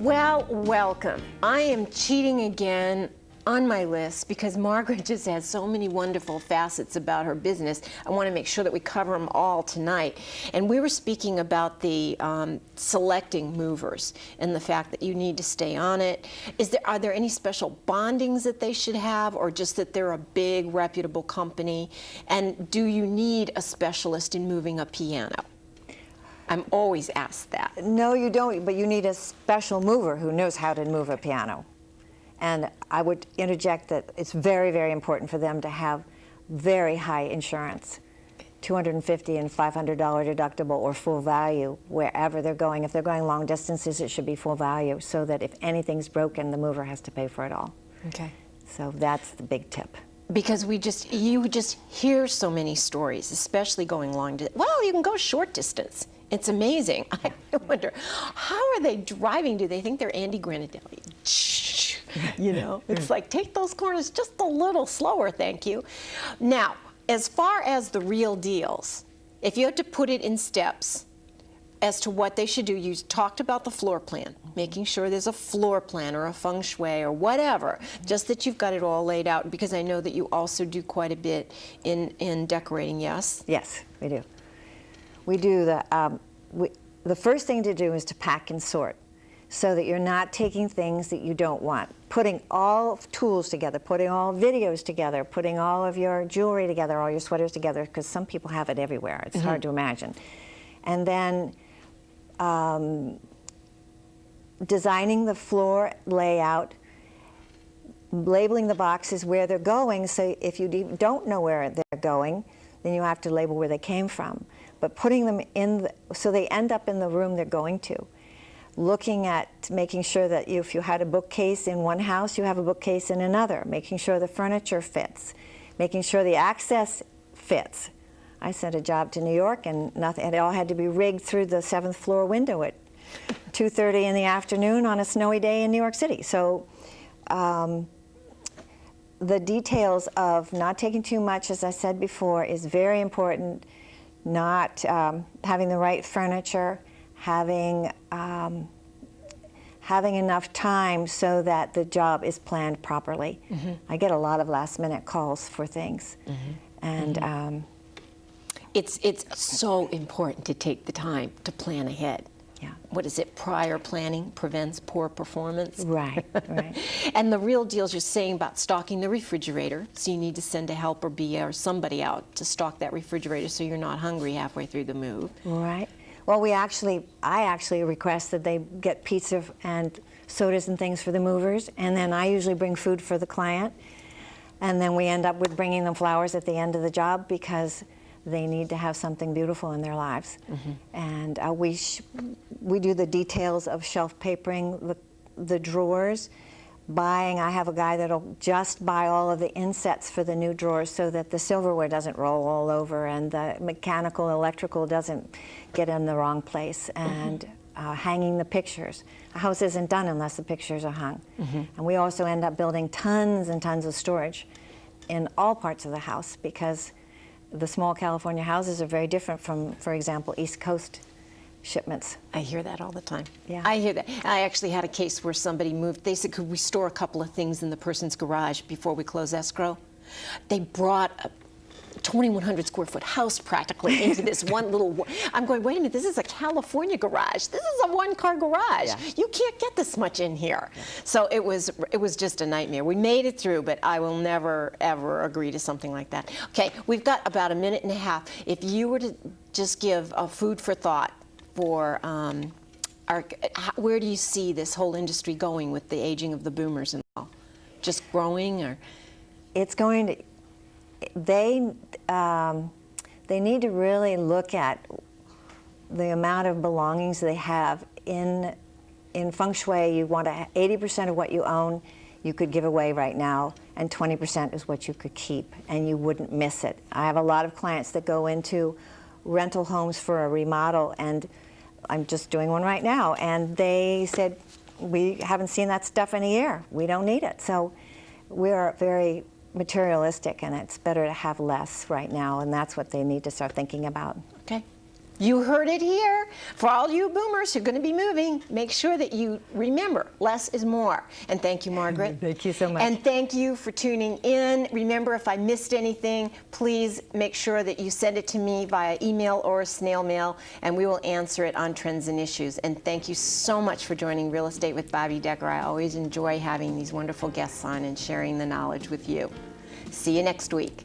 Well, welcome. I am cheating again on my list because Margaret just has so many wonderful facets about her business. I want to make sure that we cover them all tonight. And we were speaking about the selecting movers and the fact that you need to stay on it. Are there any special bondings that they should have, or just that they're a big, reputable company? And do you need a specialist in moving a piano? I'm always asked that. No, you don't, but you need a special mover who knows how to move a piano. And I would interject that it's very, very important for them to have very high insurance, $250 and $500 deductible or full value wherever they're going. If they're going long distances, it should be full value, so that if anything's broken, the mover has to pay for it all. Okay. So that's the big tip. Because you just hear so many stories, especially going long distance. Well, you can go short distance. It's amazing. I wonder, how are they driving? Do they think they're Andy Granadelli? You know, it's like, take those corners just a little slower, thank you. Now, as far as the real deals, if you had to put it in steps as to what they should do, you talked about the floor plan, making sure there's a floor plan or a feng shui or whatever, just that you've got it all laid out, because I know that you also do quite a bit in decorating, yes? Yes, we do. We do the first thing to do is to pack and sort, so that you're not taking things that you don't want. Putting all tools together, putting all videos together, putting all of your jewelry together, all your sweaters together, because some people have it everywhere. It's hard to imagine. And then designing the floor layout, labeling the boxes where they're going, so if you don't know where they're going, then you have to label where they came from. But putting them in, so they end up in the room they're going to. Looking at making sure that if you had a bookcase in one house, you have a bookcase in another. Making sure the furniture fits. Making sure the access fits. I sent a job to New York, and it all had to be rigged through the 7th floor window at 2:30 in the afternoon on a snowy day in New York City. So the details of not taking too much, as I said before, is very important. Not having the right furniture, having enough time so that the job is planned properly. I get a lot of last-minute calls for things, and it's so important to take the time to plan ahead. Yeah. What is it? Prior planning prevents poor performance. Right, right. And the real deal is you're saying about stocking the refrigerator, so you need to send a helper or somebody out to stock that refrigerator so you're not hungry halfway through the move. Right. Well, I actually request that they get pizza and sodas and things for the movers, and then I usually bring food for the client, and then we end up with bringing them flowers at the end of the job, because they need to have something beautiful in their lives. And we do the details of shelf papering, the drawers, I have a guy that'll just buy all of the insets for the new drawers so that the silverware doesn't roll all over and the mechanical, electrical doesn't get in the wrong place, and hanging the pictures. A house isn't done unless the pictures are hung. And we also end up building tons and tons of storage in all parts of the house, because the small California houses are very different from, for example, East Coast shipments. I hear that all the time. Yeah. I hear that. I actually had a case where somebody moved. They said, could we store a couple of things in the person's garage before we close escrow? They brought a 2,100 square foot house practically into this one little, I'm going, wait a minute, this is a California garage. This is a one-car garage. Yeah. You can't get this much in here. Yeah. So it was just a nightmare. We made it through, but I will never, ever agree to something like that. Okay, we've got about a minute and a half. If you were to just give a food for thought for where do you see this whole industry going with the aging of the boomers and all? Just growing, or? It's going to, they need to really look at the amount of belongings they have. In feng shui, you want 80% of what you own you could give away right now, and 20% is what you could keep, and you wouldn't miss it. I have a lot of clients that go into rental homes for a remodel, and I'm just doing one right now, and they said, we haven't seen that stuff in a year. We don't need it. So we're very materialistic, and it's better to have less right now, and that's what they need to start thinking about. Okay. You heard it here. For all you boomers who are going to be moving, make sure that you remember less is more. And thank you, Margaret. Thank you so much. And thank you for tuning in. Remember, if I missed anything, please make sure that you send it to me via email or snail mail, and we will answer it on Trends and Issues. And thank you so much for joining Real Estate with Bobbi Decker. I always enjoy having these wonderful guests on and sharing the knowledge with you. See you next week.